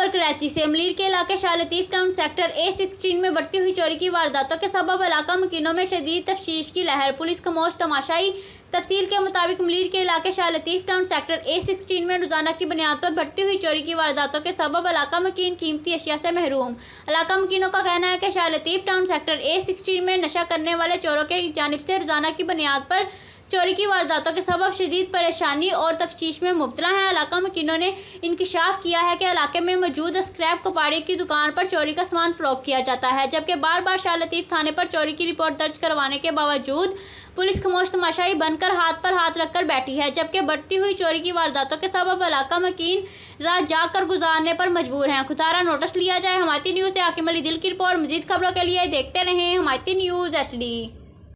खबर कराची से। मलीर के इलाके Shah Latif town sector A16 में बढ़ती हुई चोरी की वारदातों के सबब इलाका मकीनों में शदीद तफ्तीश की लहर। पुलिस खामोश तमाशाई। तफसील के मुताबिक मलीर के इलाके Shah Latif town sector A16 में रोजाना की बुनियाद पर बढ़ती हुई चोरी की वारदातों के सबब इलाका मकीन कीमती अशिया से महरूम। इलाका मकीनों का कहना है कि Shah Latif town sector A16 में नशा करने वाले चोरों के जानिब से रोजाना की बुनियाद पर चोरी की वारदातों के सबब शदीद परेशानी और तफ्तीश में मुब्तला है। इलाका मकीनों ने इंकशाफ किया है कि इलाके में मौजूद स्क्रैप कबाड़ी की दुकान पर चोरी का सामान फरोख्त किया जाता है, जबकि बार बार शाह लतीफ थाने पर चोरी की रिपोर्ट दर्ज करवाने के बावजूद पुलिस खामोश तमाशाई बनकर हाथ पर हाथ रखकर बैठी है, जबकि बढ़ती हुई चोरी की वारदातों के सबब इलाका मकीन रात जाग कर गुजारने पर मजबूर हैं। खुदारा नोटिस लिया जाए। हमारी न्यूज़ से आकिम अली दिल की रिपोर्ट। मजीद खबरों के लिए देखते रहें हमारी न्यूज़ HD।